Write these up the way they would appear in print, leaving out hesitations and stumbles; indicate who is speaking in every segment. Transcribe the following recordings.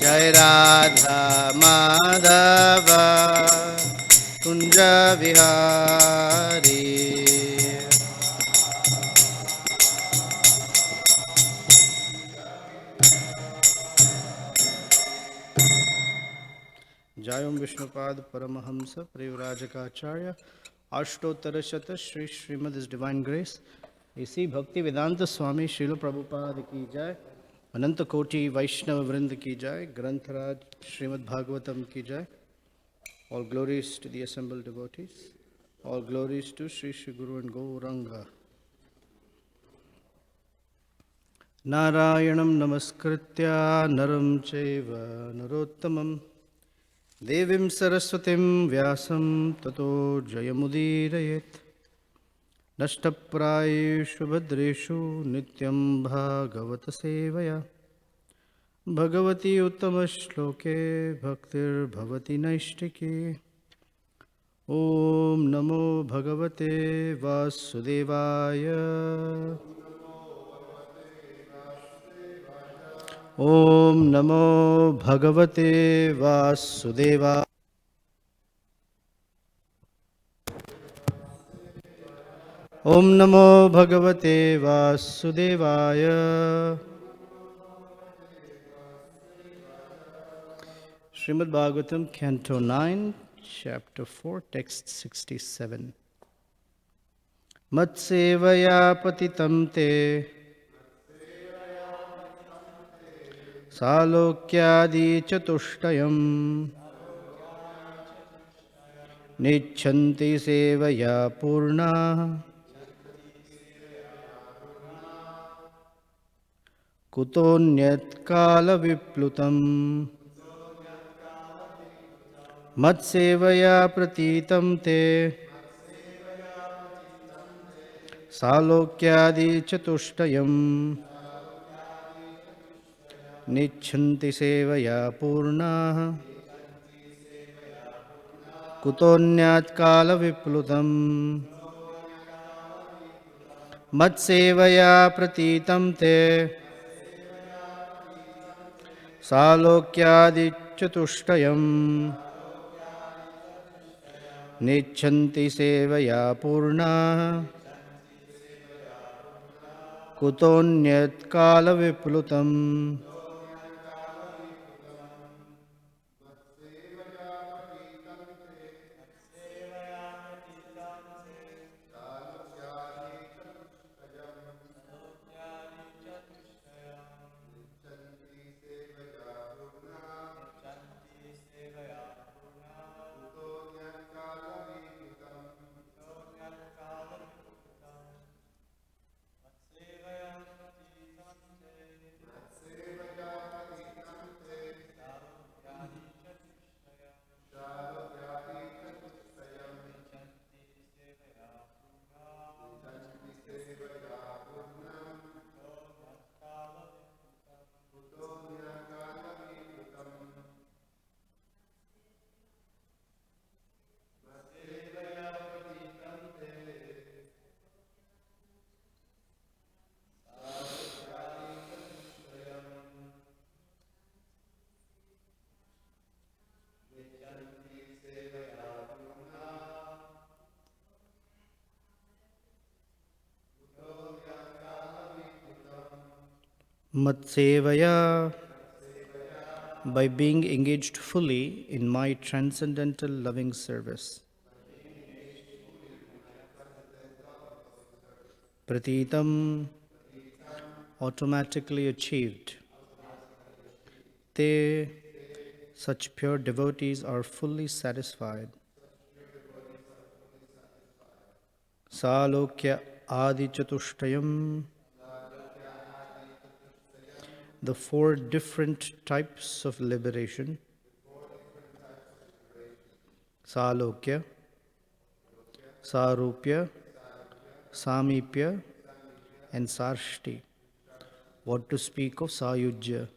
Speaker 1: Jai Radha Madhava Kunja Vihari. Jayam Vishnupad Paramahamsa Privrajakacharya Ashtottara Shata Shri Srimad His Divine Grace A.C. Bhakti Vedanta Swami Srila Prabhupada Ki Jai Ananta Koti Vaishnava Vrinda Ki Jai Grantharaj Srimad Bhagavatam Ki Jai. All glories to the assembled devotees. All glories to Sri Sri Guru and Gauranga. Narayanam Namaskritya Naram Chaiva Narottamam Devim Saraswatim Vyasam Tato Jayamudirayet Nashtaprayeshu Bhadreshu Nityam Bhagavata Sevaya Bhagavati Uttama Shloke Bhaktir Bhavati Naishtike Om Namo Bhagavate Vasudevaya Om Namo Bhagavate Vasudevaya Om Namo Bhagavate Vasudevaya. Srimad Bhagavatam, Canto 9, Chapter 4, Text 67. Matsevaya patitam te Salokyadi chatushtayam Nichanti sevaya purna Kutonyat kala viplutam Matsevaya pratitam te Salokyadi chatushtayam Nichanti sevaya purna Kutonyat kala viplutam Matsevaya pratitam te Salokyadi chatushtayam Nichanti sevaya purna Kutonyat kala viplutam. Matsevaya, by being engaged fully in my transcendental loving service. Pratitam, automatically achieved. Te, such pure devotees are fully satisfied. Salokya Adi Chatushtayam, the four different types of liberation. Salokya, Sarupya, Samipya, and Sarshti. What to speak of Sayujya?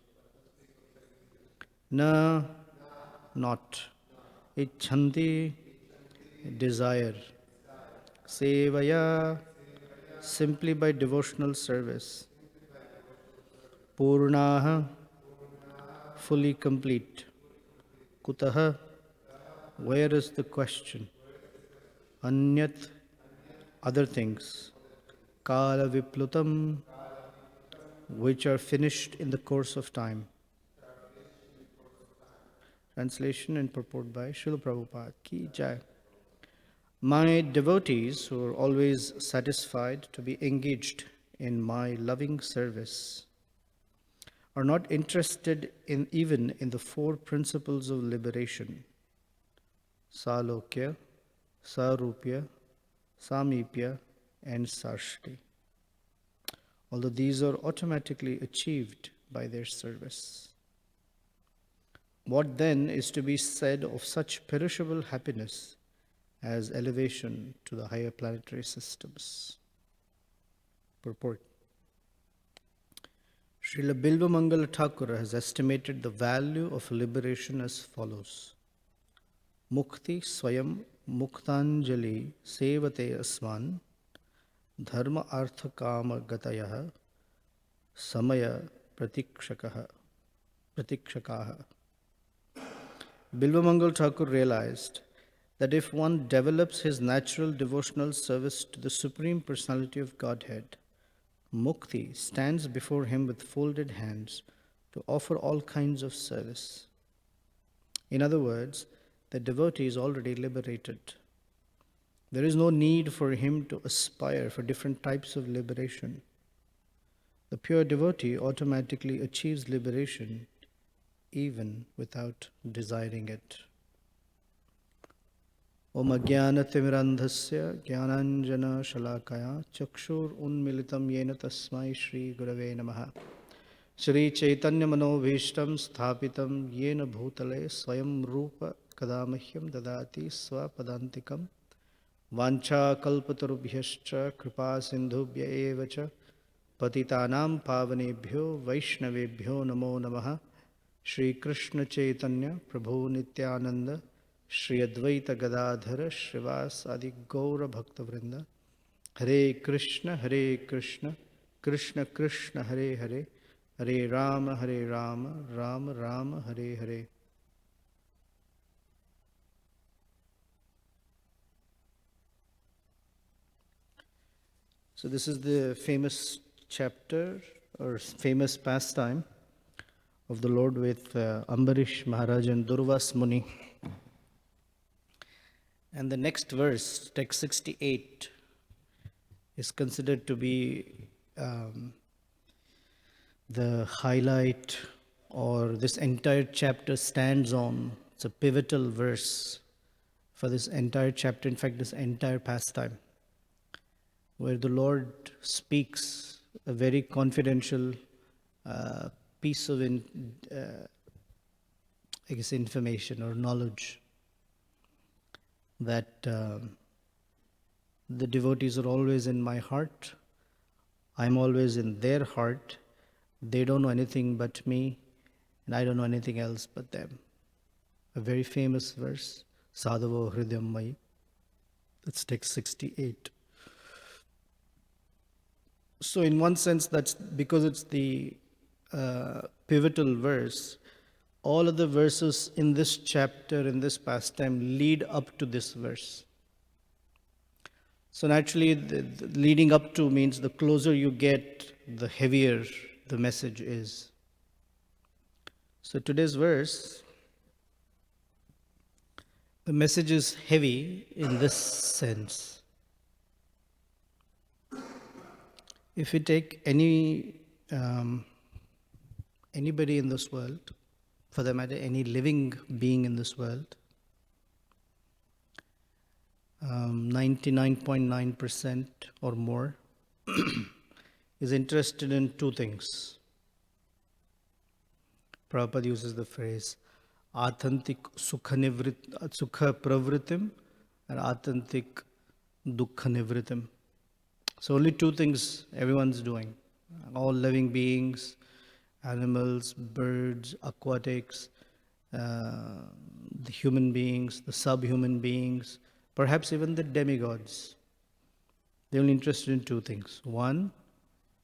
Speaker 1: Na, not. Ichhanti, desire. Sevaya, simply by devotional service. Purnaha, fully complete. Kutaha, where is the question? Anyat, other things. Kala viplutam, which are finished in the course of time. Translation and purport by Srila Prabhupada Ki Jai. My devotees who are always satisfied to be engaged in my loving service are not interested in even in the four principles of liberation: Salokya, Sarupya, Samipya, and Sarshti, although these are automatically achieved by their service. What then is to be said of such perishable happiness as elevation to the higher planetary systems? Purport. Srila Bilva Mangala Thakur has estimated the value of liberation as follows. Mukti Swayam Muktanjali Sevate Asman Dharma Artha Kama Gataya Samaya Pratikshakaha. Bilvamangal Thakur realized that if one develops his natural devotional service to the Supreme Personality of Godhead, Mukti stands before him with folded hands to offer all kinds of service. In other words, the devotee is already liberated. There is no need for him to aspire for different types of liberation. The pure devotee automatically achieves liberation even without desiring it. Om Ajnanatirandhasya Jnananjana Shalakaya Chakshur Unmilitam Yena Tasmai Shri Gurave Namaha Shri Chaitanya Manobhishtam Sthapitam Yena Bhutale Swayam Rupa Kadamahyam Dadati Swapadantikam Vancha Kalpatarubhyascha Kripa Sindhubhya Evacha Patitanam Pavanebhyo Vaishnavebhyo Namo Namaha Shri Krishna Chaitanya Prabhu Nityananda Shri Advaita Gadadhara Shrivas Adi Gaura Bhakta Vrinda Hare Krishna Krishna Krishna Hare Hare Hare Rama Rama Rama Hare Hare. So this is the famous chapter or famous pastime of the Lord with Ambarish Maharaj and Durvas Muni. And the next verse, text 68, is considered to be the highlight, or this entire chapter stands on. It's a pivotal verse for this entire chapter, in fact, this entire pastime, where the Lord speaks a very confidential piece of information or knowledge, that the devotees are always in my heart, I'm always in their heart, they don't know anything but me, and I don't know anything else but them. A very famous verse, Sadhavo Hridayam Mai. That's text 68. So in one sense, that's because it's the pivotal verse. All of the verses in this chapter, in this pastime, lead up to this verse. So naturally, the leading up to means the closer you get, the heavier the message is. So today's verse, the message is heavy in this sense. If you take anybody in this world, for that matter, any living being in this world, 99.9% or more is interested in two things. Prabhupada uses the phrase Athantik Sukha Pravritim and Athantik Dukkha Nivritim. So only two things everyone's doing. All living beings, animals, birds, aquatics, the human beings, the subhuman beings, perhaps even the demigods. They're only interested in two things. One,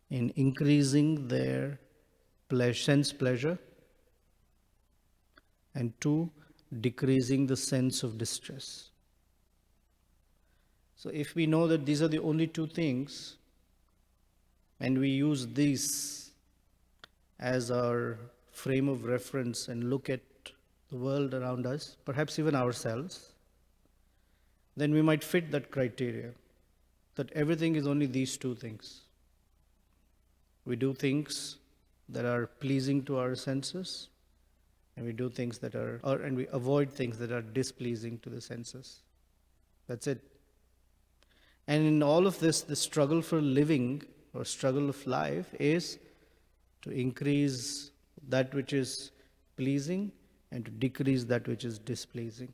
Speaker 1: in increasing their sense pleasure, and 2, decreasing the sense of distress. So if we know that these are the only two things, and we use these as our frame of reference and look at the world around us, perhaps even ourselves, then we might fit that criteria, that everything is only these two things. We do things that are pleasing to our senses, and we do things that are, and we avoid things that are displeasing to the senses. That's it. And in all of this, the struggle for living or struggle of life is to increase that which is pleasing and to decrease that which is displeasing.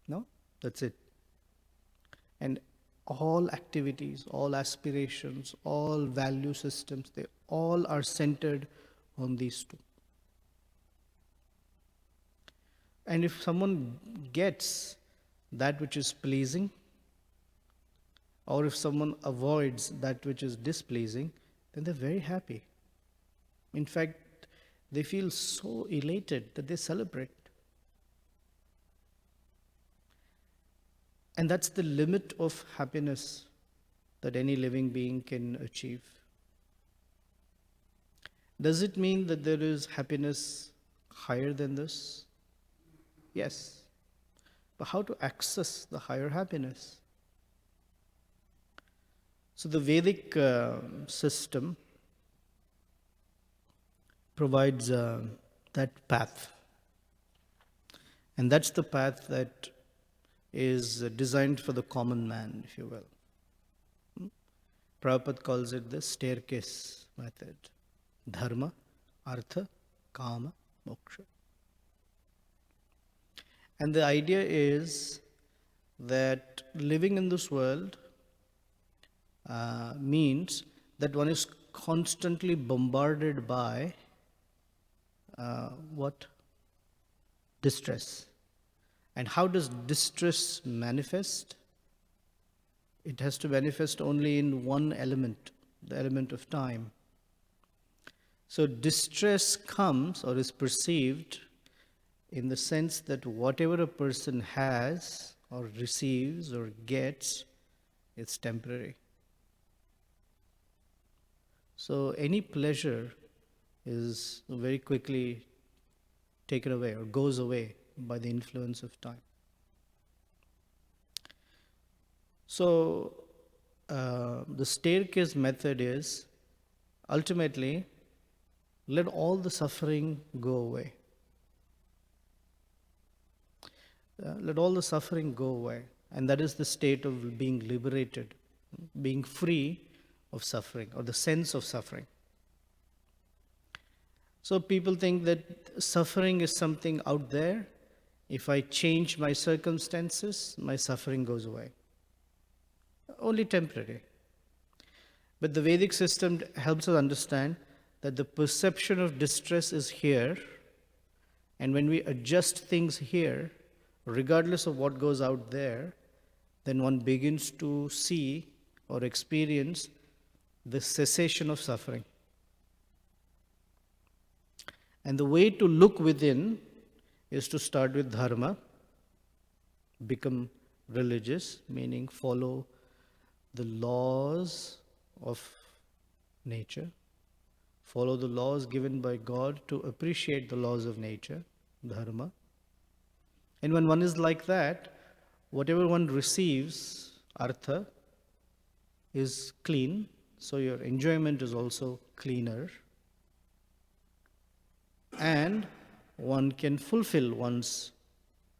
Speaker 1: No? That's it. And all activities, all aspirations, all value systems, they all are centered on these two. And if someone gets that which is pleasing, or if someone avoids that which is displeasing, then they're very happy. In fact, they feel so elated that they celebrate. And that's the limit of happiness that any living being can achieve. Does it mean that there is happiness higher than this? Yes. But how to access the higher happiness? So the Vedic system provides that path. And that's the path that is designed for the common man, if you will. Prabhupada calls it the staircase method. Dharma, Artha, Kama, Moksha. And the idea is that living in this world means that one is constantly bombarded by what? Distress. And how does distress manifest? It has to manifest only in one element, the element of time. So distress comes or is perceived in the sense that whatever a person has or receives or gets, it's temporary. So any pleasure is very quickly taken away or goes away by the influence of time. So the staircase method is ultimately let all the suffering go away. Let all the suffering go away. And that is the state of being liberated, being free of suffering or the sense of suffering. So people think that suffering is something out there. If I change my circumstances, my suffering goes away. Only temporary. But the Vedic system helps us understand that the perception of distress is here, and when we adjust things here, regardless of what goes out there, then one begins to see or experience the cessation of suffering. And the way to look within is to start with dharma, become religious, meaning follow the laws of nature, follow the laws given by God to appreciate the laws of nature, dharma. And when one is like that, whatever one receives, artha, is clean, so your enjoyment is also cleaner. And one can fulfill one's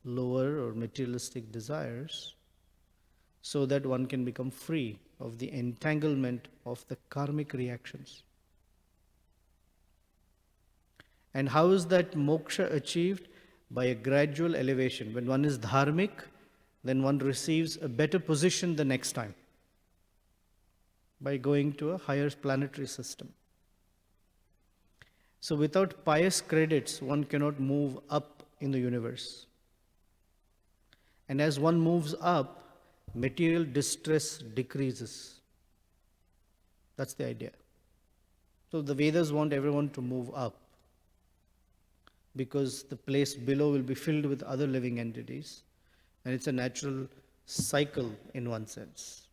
Speaker 1: lower or materialistic desires so that one can become free of the entanglement of the karmic reactions. And how is that moksha achieved? By a gradual elevation. When one is dharmic, then one receives a better position the next time by going to a higher planetary system. So without pious credits, one cannot move up in the universe. And as one moves up, material distress decreases. That's the idea. So the Vedas want everyone to move up. because the place below will be filled with other living entities, and it's a natural cycle in one sense.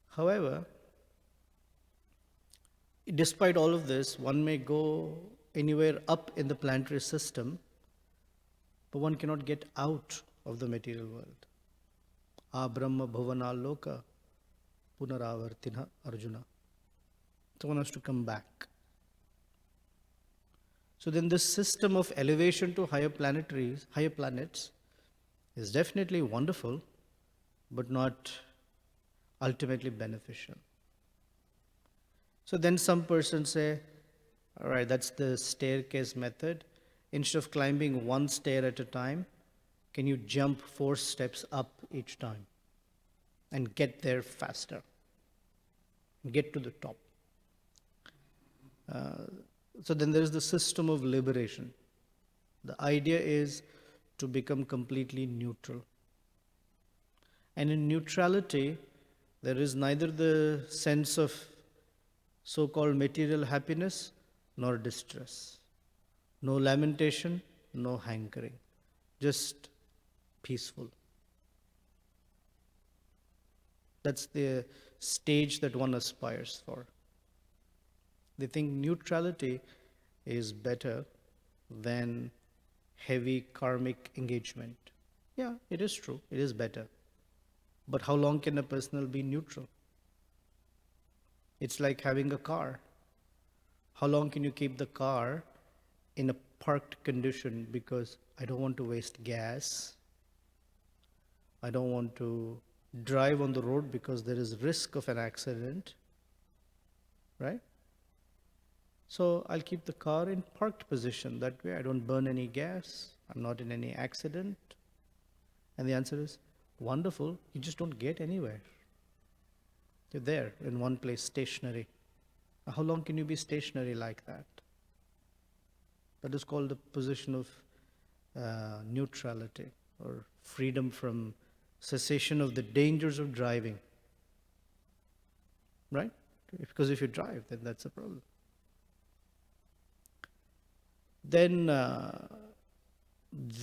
Speaker 1: However, despite all of this, one may go anywhere up in the planetary system, but one cannot get out of the material world. Abrahma bhuvana loka punaravartina Arjuna. So one has to come back. So then this system of elevation to higher planets is definitely wonderful, but not ultimately beneficial. So then some persons say, all right, that's the staircase method. Instead of climbing one stair at a time, can you jump 4 steps up each time and get there faster? Get to the top. So then there is the system of liberation. The idea is to become completely neutral. And in neutrality, there is neither the sense of so-called material happiness nor distress. No lamentation, no hankering. Just peaceful. That's the stage that one aspires for. They think neutrality is better than heavy karmic engagement. Yeah, it is true. It is better. But how long can a person be neutral? It's like having a car. How long can you keep the car in a parked condition because I don't want to waste gas? I don't want to drive on the road because there is risk of an accident, right? So I'll keep the car in parked position. That way I don't burn any gas. I'm not in any accident. And the answer is, wonderful, you just don't get anywhere. You're there in one place, stationary. How long can you be stationary like that? That is called the position of neutrality or freedom from cessation of the dangers of driving. Right? Because if you drive, then that's a problem. Then the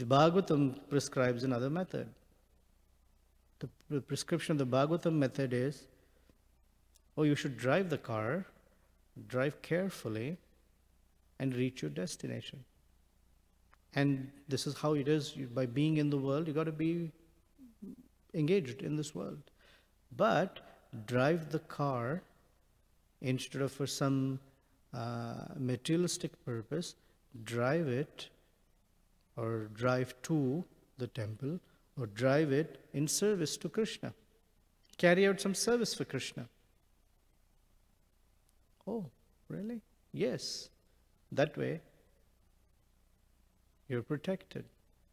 Speaker 1: Bhagavatam prescribes another method. The prescription of the Bhagavatam method is, you should drive the car, drive carefully, and reach your destination. And this is how it is. By being in the world, you got to be engaged in this world. But drive the car instead of for some materialistic purpose. Drive it or drive to the temple or drive it in service to Krishna. Carry out some service for Krishna. Oh, really? Yes. That way, you're protected.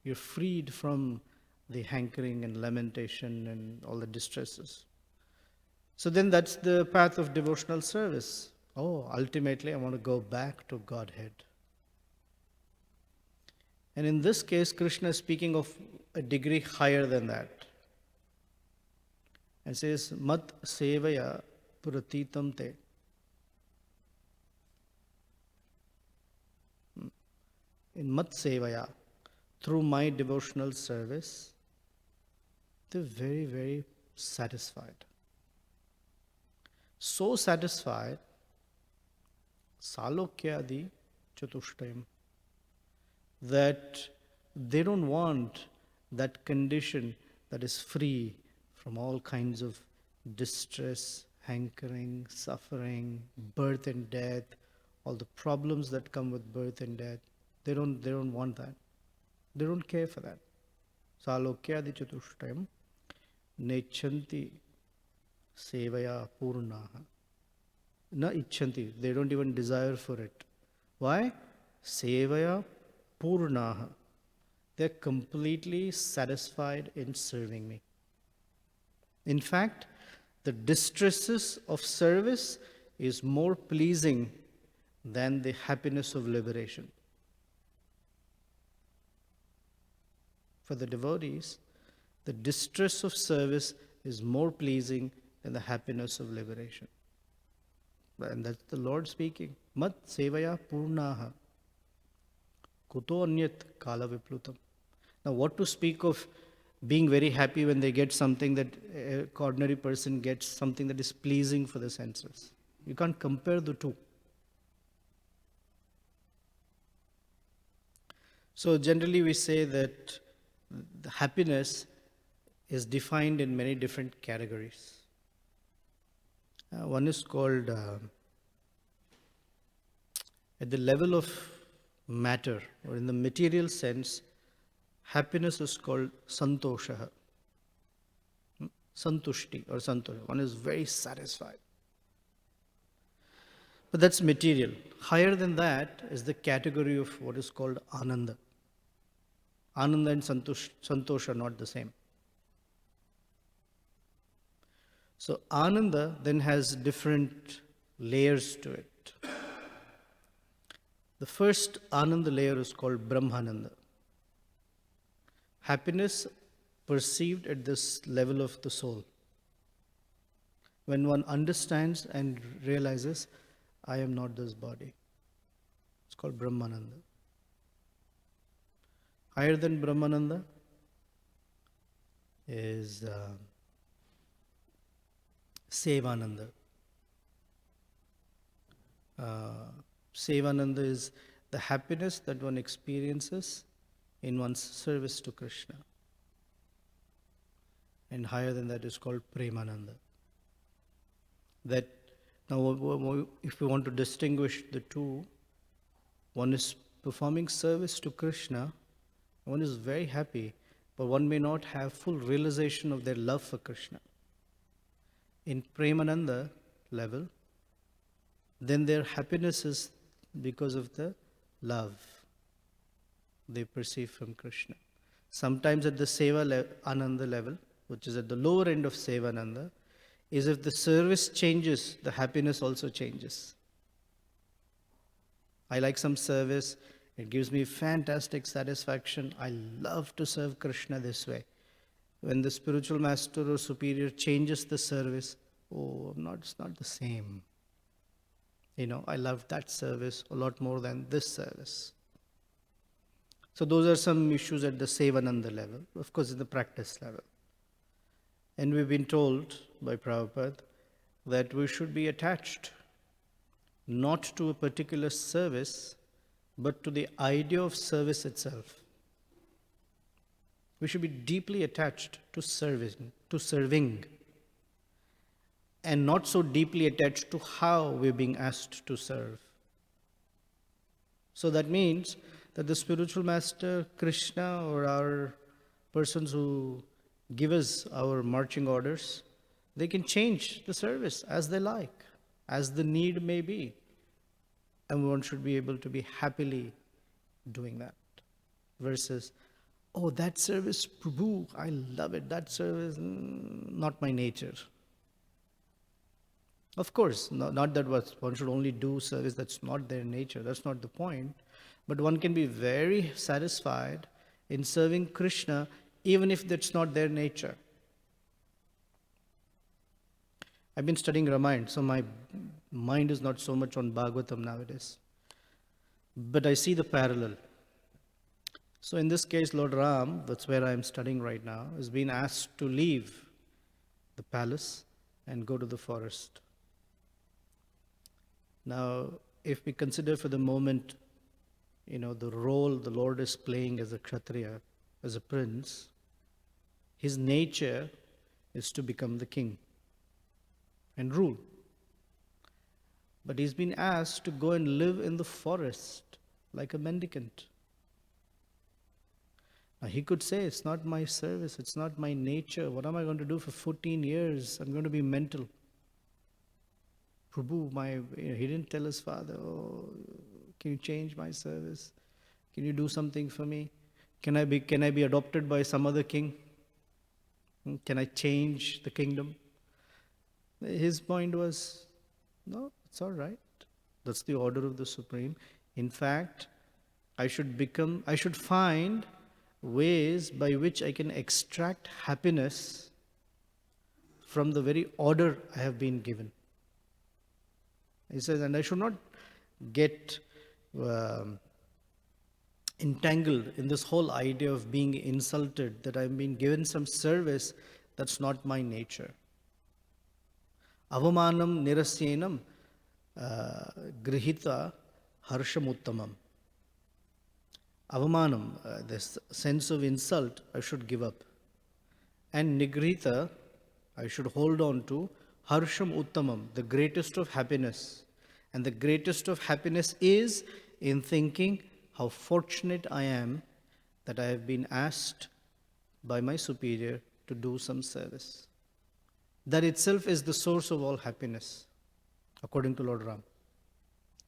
Speaker 1: You're freed from the hankering and lamentation and all the distresses. So then that's the path of devotional service. Ultimately I want to go back to Godhead. And in this case, Krishna is speaking of a degree higher than that. And says, Mat sevaya pratitam te. In Mat sevaya, through my devotional service, they're very, very satisfied. So satisfied, salokyadi chatushtayam, that they don't want that condition that is free from all kinds of distress, hankering, suffering, birth and death, all the problems that come with birth and death. They don't want that. They don't care for that. Salokyadi chatushtayam nechanti sevaya purnaha. Na icchanti. They don't even desire for it. Why? Sevaya purnaha. They're completely satisfied in serving me. In fact, the distresses of service is more pleasing than the happiness of liberation. For the devotees, the distress of service is more pleasing than the happiness of liberation. And that's the Lord speaking. Mat sevaya purnaha. Kuto anyat kala viplutam. Now, what to speak of being very happy when they get something that an ordinary person gets, something that is pleasing for the senses? You can't compare the two. So, generally, we say that the happiness is defined in many different categories. One is called, at the level of matter or in the material sense, happiness is called santosha, santushti or santosha. One is very satisfied. But that's material. Higher than that is the category of what is called ananda. Ananda and santosh are not the same. So ananda then has different layers to it. The first ananda layer is called brahmananda. Happiness perceived at this level of the soul. When one understands and realizes, I am not this body. It's called brahmananda. Higher than brahmananda is sevananda. Sevananda is the happiness that one experiences in one's service to Krishna. And higher than that is called premananda. That now, if we want to distinguish the two, one is performing service to Krishna, one is very happy, but one may not have full realization of their love for Krishna. In premananda level, then their happiness is because of the love they perceive from Krishna. Sometimes at the Seva Ananda level, which is at the lower end of Sevananda, is if the service changes, the happiness also changes. I like some service, it gives me fantastic satisfaction. I love to serve Krishna this way. When the spiritual master or superior changes the service, it's not the same. I love that service a lot more than this service. So those are some issues at the Sevananda level, of course in the practice level. And we've been told by Prabhupada that we should be attached not to a particular service, but to the idea of service itself. We should be deeply attached to serving, and not so deeply attached to how we're being asked to serve. So that means that the spiritual master, Krishna, or our persons who give us our marching orders, they can change the service as they like, as the need may be. And one should be able to be happily doing that. Versus, that service, Prabhu, I love it. That service, not my nature. Of course, not that one should only do service that's not their nature. That's not the point. But one can be very satisfied in serving Krishna even if that's not their nature. I've been studying Ramayana, so my mind is not so much on Bhagavatam nowadays. But I see the parallel. So in this case, Lord Ram, that's where I'm studying right now, is being asked to leave the palace and go to the forest. Now, if we consider for the moment, the role the Lord is playing as a Kshatriya, as a prince, his nature is to become the king and rule. But he's been asked to go and live in the forest like a mendicant. Now he could say, it's not my service, it's not my nature. What am I going to do for 14 years? I'm going to be mental. Prabhu, he didn't tell his father, can you change my service? Can you do something for me? Can I be adopted by some other king? Can I change the kingdom? His point was, no, it's all right. That's the order of the Supreme. In fact, I should find ways by which I can extract happiness from the very order I have been given. He says, and I should not get entangled in this whole idea of being insulted, that I've been given some service that's not my nature. Avamanam nirasyenam grihita harshamuttamam. Avamanam, this sense of insult, I should give up. And nigrita, I should hold on to harsham uttamam, the greatest of happiness. And the greatest of happiness is in thinking how fortunate I am that I have been asked by my superior to do some service. That itself is the source of all happiness, according to Lord Ram.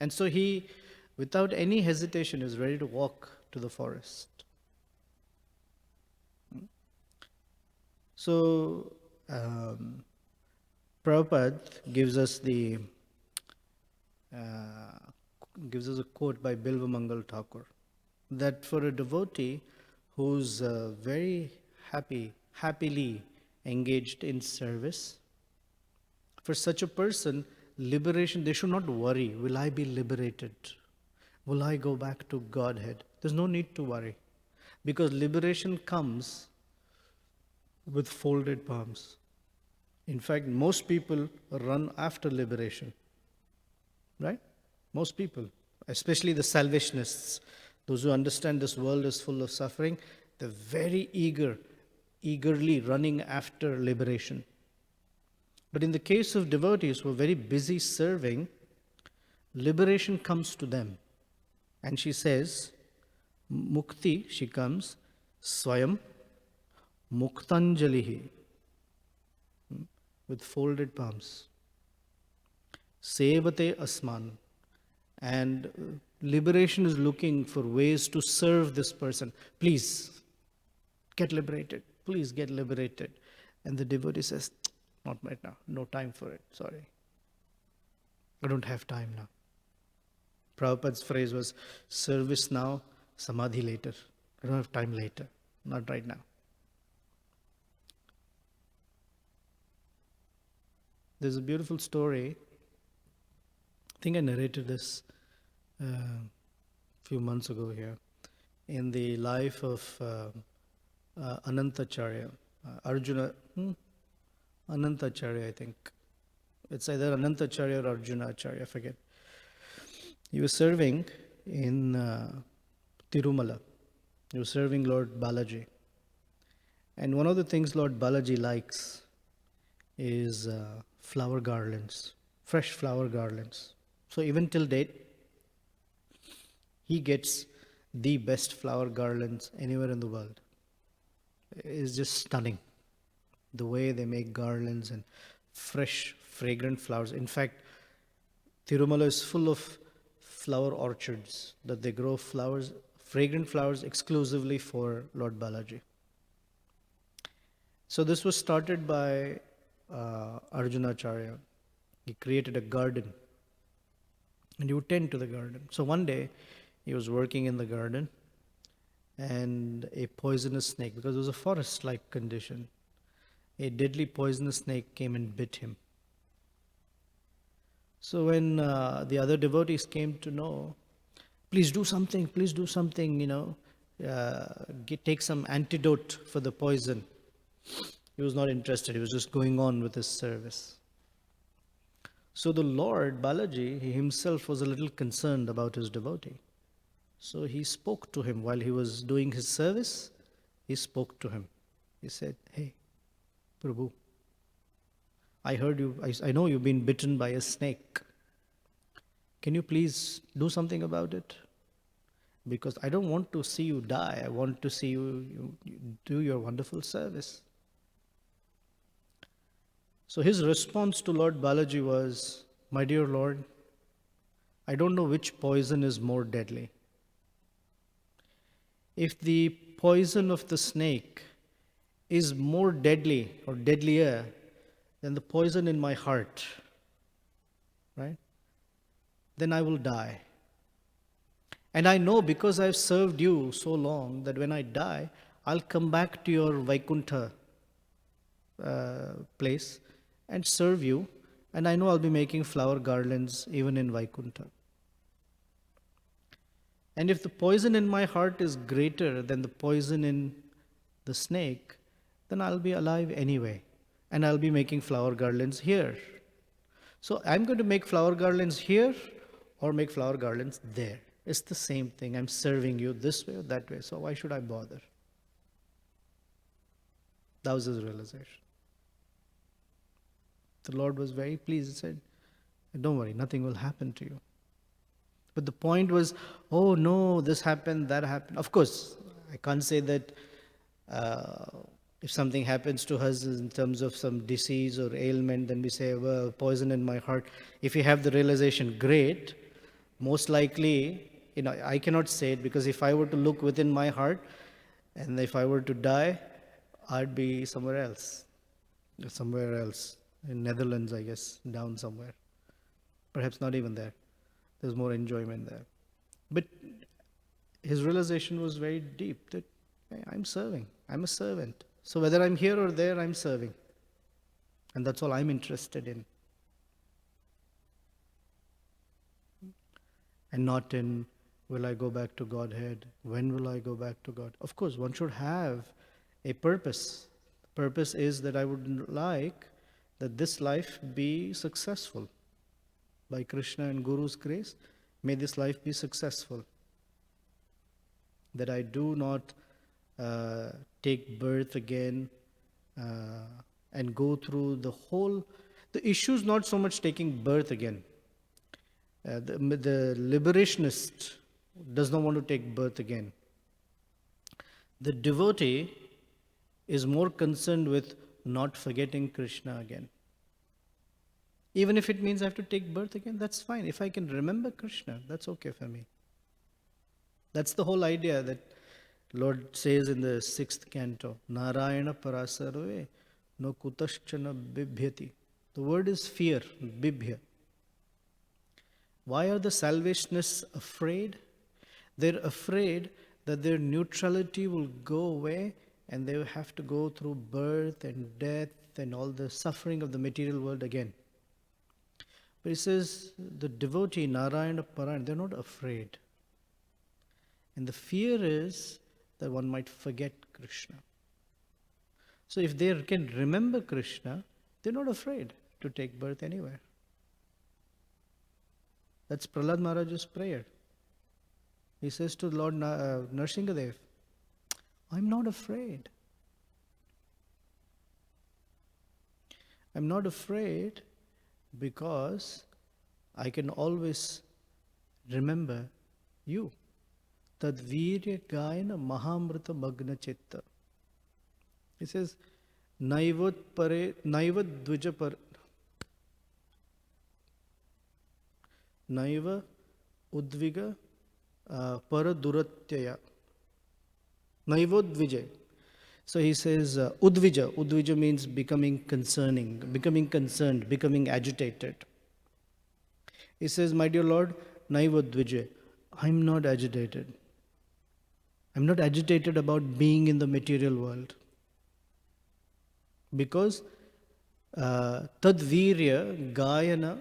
Speaker 1: And so he, without any hesitation, is ready to walk to the forest. So, Prabhupada gives us a quote by Bilva Mangal Thakur, that for a devotee who's very happily engaged in service, for such a person, liberation, they should not worry, will I be liberated? Will I go back to Godhead? There's no need to worry, because liberation comes with folded palms. In fact, most people run after liberation, right? Most people, especially the salvationists, those who understand this world is full of suffering, they're very eagerly running after liberation. But in the case of devotees who are very busy serving, liberation comes to them. And she says, Mukti, she comes, Swayam Muktanjalihi, with folded palms. Sevate Asman. And liberation is looking for ways to serve this person. Please get liberated. Please get liberated. And the devotee says, not right now. No time for it. Sorry. I don't have time now. Prabhupada's phrase was, service now, samadhi later. I don't have time later. Not right now. There's a beautiful story. I think I narrated this a few months ago here, in the life of Anantacharya, Arjuna, Anantacharya, I think. It's either Anantacharya or Arjunacharya, I forget. He was serving in Tirumala. He was serving Lord Balaji. And one of the things Lord Balaji likes is flower garlands, fresh flower garlands. So even till date, he gets the best flower garlands anywhere in the world. It's just stunning, the way they make garlands and fresh, fragrant flowers. In fact, Tirumala is full of flower orchards that they grow flowers, fragrant flowers exclusively for Lord Balaji. So this was started by Arjunacharya. He created a garden and he would tend to the garden. So one day he was working in the garden and a poisonous snake, because it was a forest-like condition, a deadly poisonous snake came and bit him. So when the other devotees came to know, please do something, take some antidote for the poison. He was not interested. He was just going on with his service. So the Lord Balaji, he himself was a little concerned about his devotee. So he spoke to him while he was doing his service. He spoke to him. He said, hey, Prabhu, I heard you, I know you've been bitten by a snake. Can you please do something about it? Because I don't want to see you die. I want to see you do your wonderful service. So his response to Lord Balaji was, my dear Lord, I don't know which poison is more deadly. If the poison of the snake is more deadly or deadlier than the poison in my heart, right, then I will die. And I know, because I've served you so long, that when I die, I'll come back to your Vaikuntha place and serve you. And I know I'll be making flower garlands even in Vaikuntha. And if the poison in my heart is greater than the poison in the snake, then I'll be alive anyway. And I'll be making flower garlands here. So I'm going to make flower garlands here or make flower garlands there. It's the same thing. I'm serving you this way or that way. So why should I bother? That was his realization. The Lord was very pleased. He said, don't worry, nothing will happen to you. But the point was, oh no, this happened, that happened. Of course, I can't say that if something happens to us in terms of some disease or ailment, then we say, well, poison in my heart. If you have the realization, great. Most likely, I cannot say it, because if I were to look within my heart and if I were to die, I'd be somewhere else. In Netherlands, I guess, down somewhere. Perhaps not even there. There's more enjoyment there. But his realization was very deep, that I'm serving. I'm a servant. So whether I'm here or there, I'm serving. And that's all I'm interested in. And not in, will I go back to Godhead? When will I go back to God? Of course, one should have a purpose. The purpose is that I would like that this life be successful. By Krishna and Guru's grace, may this life be successful. That I do not take birth again and go through the issue is not so much taking birth again. The liberationist does not want to take birth again. The devotee is more concerned with not forgetting Krishna again. Even if it means I have to take birth again, that's fine. If I can remember Krishna, that's okay for me. That's the whole idea that Lord says in the 6th canto, Narayana parasarve no kutaschana bibhyati. The word is fear, bibhya. Why are the salvationists afraid? They're afraid that their neutrality will go away and they will have to go through birth and death and all the suffering of the material world again. But he says, the devotee, Narayana Paran, they're not afraid. And the fear is that one might forget Krishna. So if they can remember Krishna, they're not afraid to take birth anywhere. That's Prahlad Maharaj's prayer. He says to Lord Nrsingadev, I'm not afraid. I'm not afraid because I can always remember you. Tad virya gayana mahamrita magna chitta. He says, naivad dvija naiva udviga paraduratyaya. Naivadvijay. So he says, udvija. Udvija means becoming concerned, becoming agitated. He says, my dear Lord, naivadvijay. I'm not agitated. I'm not agitated about being in the material world. Because tadvirya, gayana,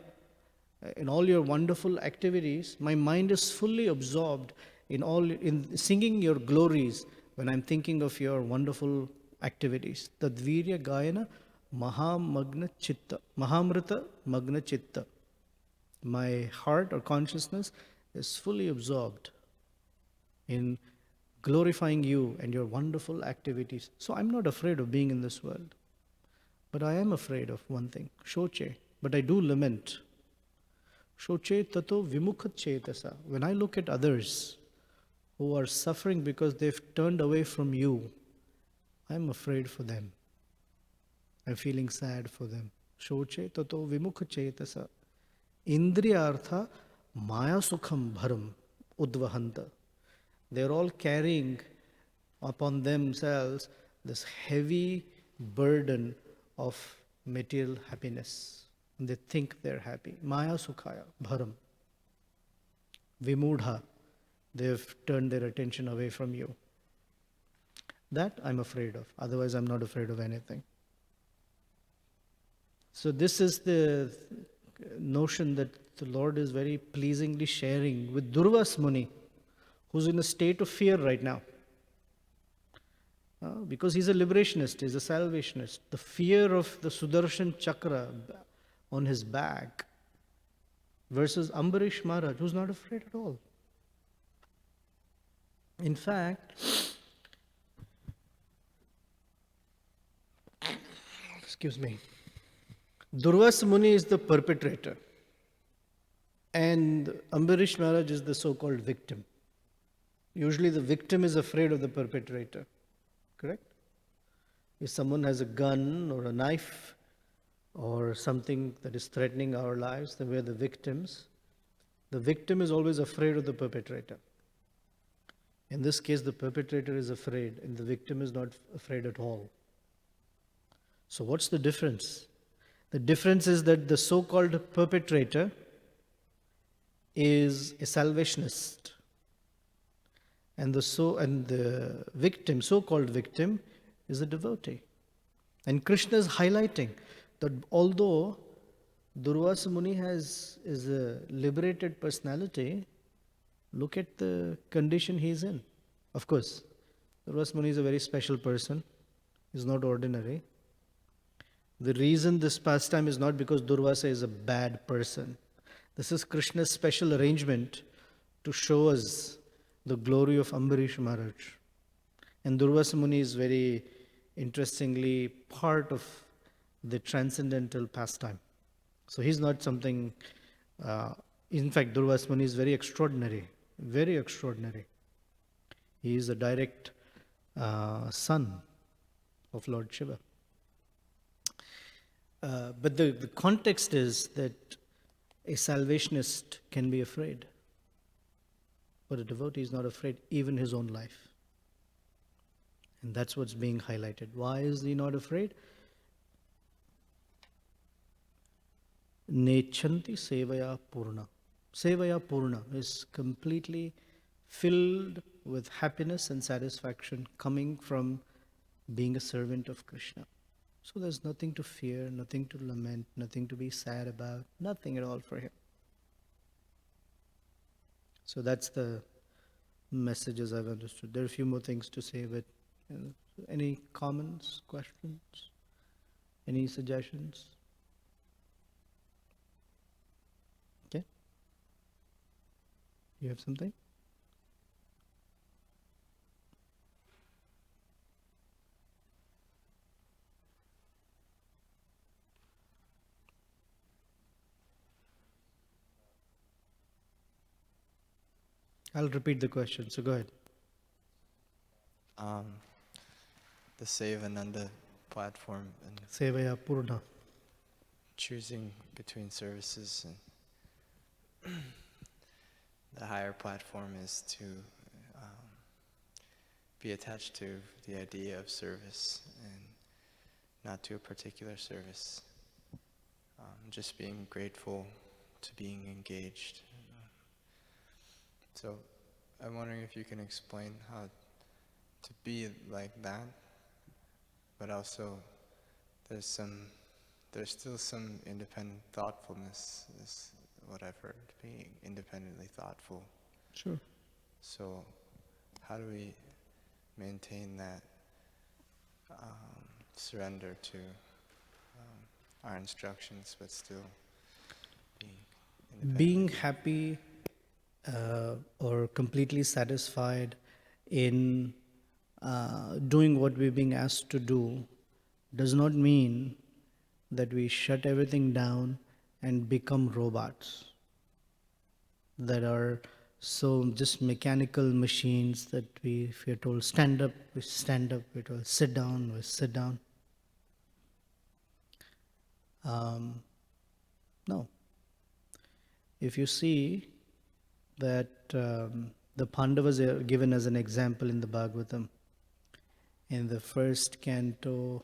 Speaker 1: in all your wonderful activities, my mind is fully absorbed in singing your glories when I'm thinking of your wonderful activities. Tadvirya gayana mahamagna chitta, mahamrita magna chitta. My heart or consciousness is fully absorbed in glorifying you and your wonderful activities. So I'm not afraid of being in this world. But I am afraid of one thing, shoche. But I do lament. Shoche tato vimukha chetasa. When I look at others who are suffering because they've turned away from you, I'm afraid for them. I'm feeling sad for them. Shoche tato vimukha chetasa. Indriyartha maya sukham bharam udvahanta. They're all carrying upon themselves this heavy burden of material happiness. And they think they're happy. Maya sukhaya bharam. Vimudha. They've turned their attention away from you. That I'm afraid of. Otherwise, I'm not afraid of anything. So this is the notion that the Lord is very pleasingly sharing with Durvas Muni, who's in a state of fear right now. Because he's a liberationist, he's a salvationist. The fear of the Sudarshan Chakra on his back versus Ambarish Maharaj, who's not afraid at all. In fact, excuse me, Durvasa Muni is the perpetrator and Ambarish Maharaj is the so-called victim. Usually the victim is afraid of the perpetrator, correct? If someone has a gun or a knife or something that is threatening our lives, then we're the victims. The victim is always afraid of the perpetrator. In this case, the perpetrator is afraid and the victim is not afraid at all. So what's the difference? The difference is that the so-called perpetrator is a salvationist. And the victim, so-called victim, is a devotee. And Krishna is highlighting that although Durvasa Muni is a liberated personality, look at the condition he is in. Of course, Durvasa Muni is a very special person. He's not ordinary. The reason this pastime is not because Durvasa is a bad person. This is Krishna's special arrangement to show us the glory of Ambarish Maharaj. And Durvasa Muni is very interestingly part of the transcendental pastime. So he's not something, in fact, Durvasa Muni is very extraordinary, very extraordinary. He is a direct son of Lord Shiva. But the context is that a salvationist can be afraid, but a devotee is not afraid even his own life. And that's what's being highlighted. Why is he not afraid? Nechanti sevaya purna. Sevaya purna is completely filled with happiness and satisfaction coming from being a servant of Krishna. So there's nothing to fear, nothing to lament, nothing to be sad about, nothing at all for him. So that's the messages I've understood. There are a few more things to say, but any comments, questions, any suggestions? Okay. You have something? I'll repeat the question, so go ahead.
Speaker 2: The Sevananda platform and
Speaker 1: Sevaya Purna.
Speaker 2: choosing between services and the higher platform is to be attached to the idea of service and not to a particular service. Just being grateful to being engaged. So I'm wondering if you can explain how to be like that, but also there's still some independent thoughtfulness, is what I've heard, being independently thoughtful.
Speaker 1: Sure.
Speaker 2: So how do we maintain that surrender to our instructions, but still being independent?
Speaker 1: Being happy or completely satisfied in doing what we're being asked to do does not mean that we shut everything down and become robots that are so just mechanical machines that if we're told stand up, we stand up, we're told sit down, we sit down. No. If you see that the Pandavas are given as an example in the Bhagavatam, in the first canto,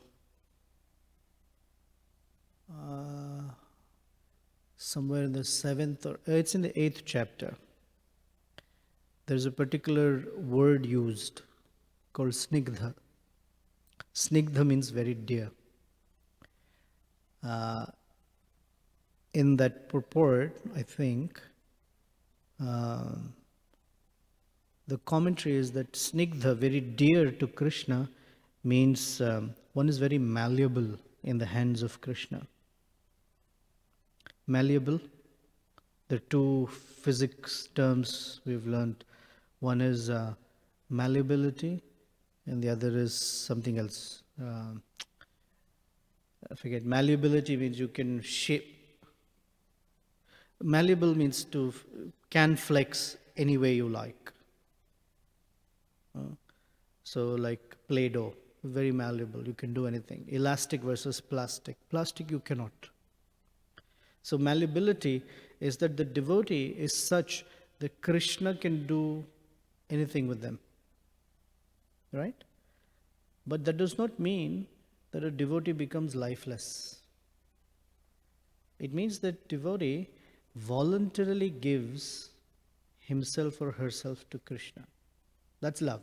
Speaker 1: somewhere in the 7th or it's in the 8th chapter, there's a particular word used called snigdha. Snigdha means very dear. In that purport, I think, The commentary is that snigdha, very dear to Krishna, means one is very malleable in the hands of Krishna. Malleable, the two physics terms we've learned. One is malleability, and the other is something else. I forget. Malleability means you can shape. Malleable means to can flex any way you like. So like Play-Doh, very malleable. You can do anything. Elastic versus plastic. Plastic you cannot. So malleability is that the devotee is such that Krishna can do anything with them. Right? But that does not mean that a devotee becomes lifeless. It means that devotee voluntarily gives himself or herself to Krishna. That's love.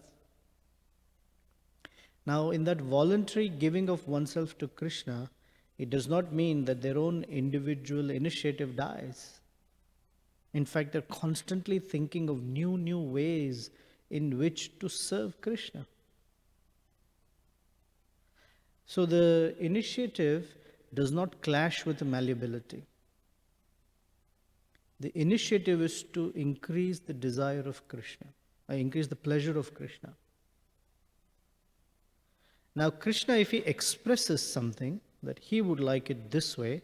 Speaker 1: Now, in that voluntary giving of oneself to Krishna, it does not mean that their own individual initiative dies. In fact, they're constantly thinking of new ways in which to serve Krishna. So the initiative does not clash with the malleability. The initiative is to increase the desire of Krishna, increase the pleasure of Krishna. Now, Krishna, if he expresses something that he would like it this way,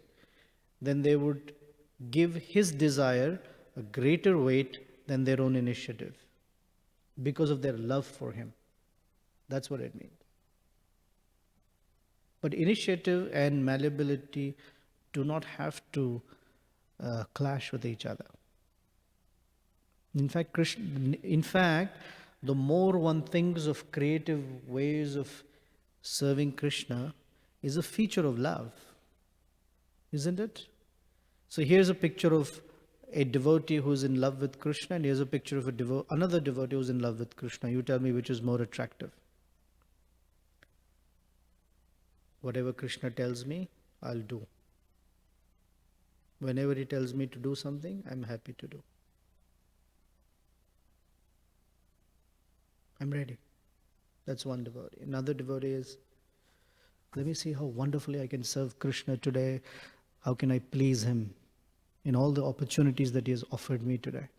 Speaker 1: then they would give his desire a greater weight than their own initiative because of their love for him. That's what it means. But initiative and malleability do not have to clash with each other. In fact, the more one thinks of creative ways of serving Krishna is a feature of love, isn't it? So here's a picture of a devotee who's in love with Krishna, and here's a picture of another devotee who's in love with Krishna. You tell me which is more attractive. Whatever Krishna tells me, I'll do. Whenever he tells me to do something, I'm happy to do. I'm ready. That's one devotee. Another devotee is, let me see how wonderfully I can serve Krishna today. How can I please him in all the opportunities that he has offered me today?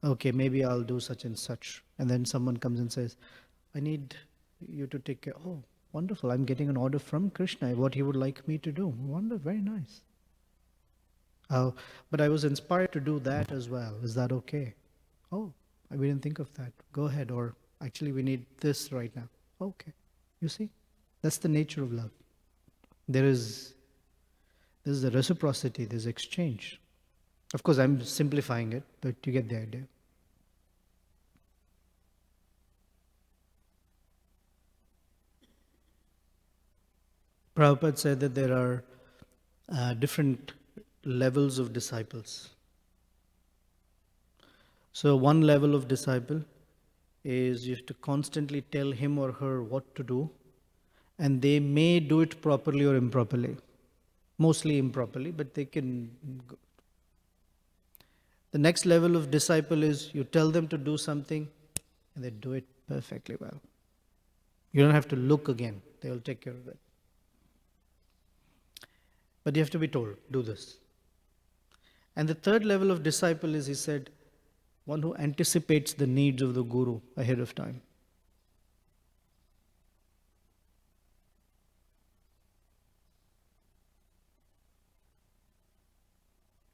Speaker 1: Okay, maybe I'll do such and such. And then someone comes and says, I need you to take care. Oh, wonderful. I'm getting an order from Krishna, what he would like me to do. Wonderful, very nice. But I was inspired to do that as well. Is that okay? Oh, we didn't think of that. Go ahead. Or actually, we need this right now. Okay. You see? That's the nature of love. There's the reciprocity, there's exchange. Of course, I'm simplifying it, but you get the idea. Prabhupada said that there are different levels of disciples. So one level of disciple is you have to constantly tell him or her what to do, and they may do it properly or improperly. Mostly improperly, but they can go. The next level of disciple is you tell them to do something and they do it perfectly well. You don't have to look again. They will take care of it. But you have to be told, do this. And the third level of disciple is, he said, one who anticipates the needs of the guru ahead of time.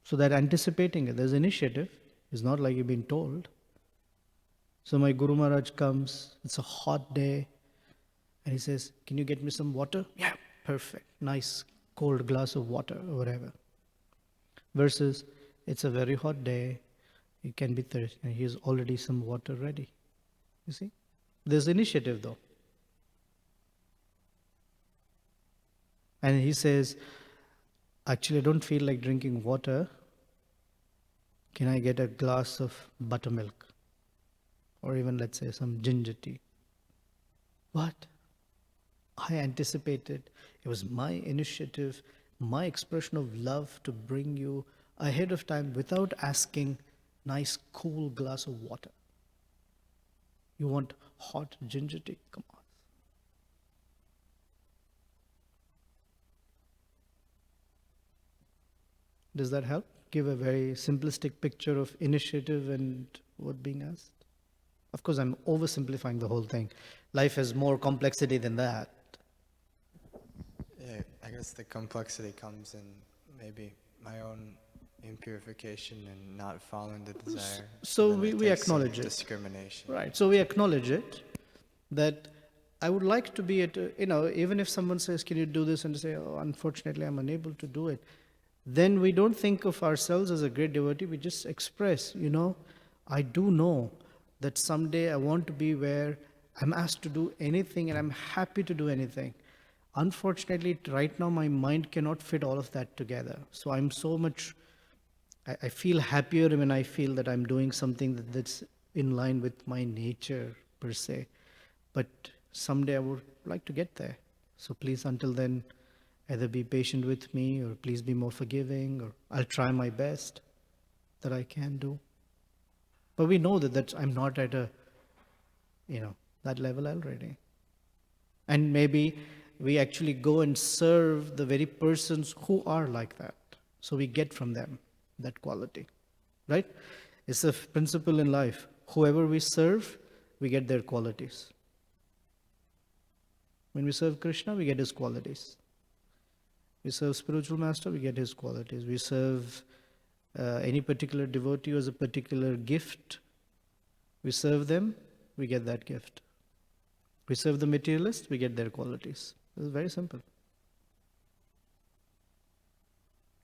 Speaker 1: So that anticipating it, there's initiative. It's not like you've been told. So my Guru Maharaj comes, it's a hot day, and he says, can you get me some water? Yeah, perfect. Nice cold glass of water or whatever. Versus, it's a very hot day, you can be thirsty, and here's already some water ready. You see? There's initiative though. And he says, actually I don't feel like drinking water. Can I get a glass of buttermilk? Or even, let's say, some ginger tea. What? I anticipated. It was my initiative, my expression of love to bring you ahead of time without asking nice cool glass of water. You want hot ginger tea? Come on. Does that help? Give a very simplistic picture of initiative and what being asked? Of course, I'm oversimplifying the whole thing. Life has more complexity than that.
Speaker 2: Yeah, I guess the complexity comes in maybe my own impurification and not following the desire.
Speaker 1: So
Speaker 2: then
Speaker 1: we
Speaker 2: it takes some
Speaker 1: acknowledge it.
Speaker 2: discrimination.
Speaker 1: Right. So we acknowledge it that I would like to be at, even if someone says, can you do this? And say, oh, unfortunately, I'm unable to do it. Then we don't think of ourselves as a great devotee. We just express, I do know that someday I want to be where I'm asked to do anything and I'm happy to do anything. Unfortunately, right now, my mind cannot fit all of that together. So I'm so much, I feel happier when I feel that I'm doing something that's in line with my nature per se. But someday I would like to get there. So please, until then, either be patient with me or please be more forgiving, or I'll try my best that I can do. But we know that I'm not at that level already. And maybe we actually go and serve the very persons who are like that. So we get from them that quality, right? It's a principle in life. Whoever we serve, we get their qualities. When we serve Krishna, we get his qualities. We serve spiritual master, we get his qualities. We serve any particular devotee as a particular gift. We serve them, we get that gift. We serve the materialist, we get their qualities. It's very simple.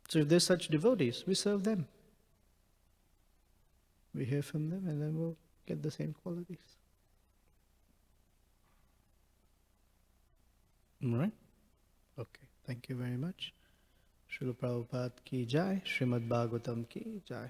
Speaker 1: So if there's such devotees, we serve them. We hear from them and then we'll get the same qualities. All right? Okay, thank you very much. Srila Prabhupada ki jai, Srimad Bhagavatam ki jai.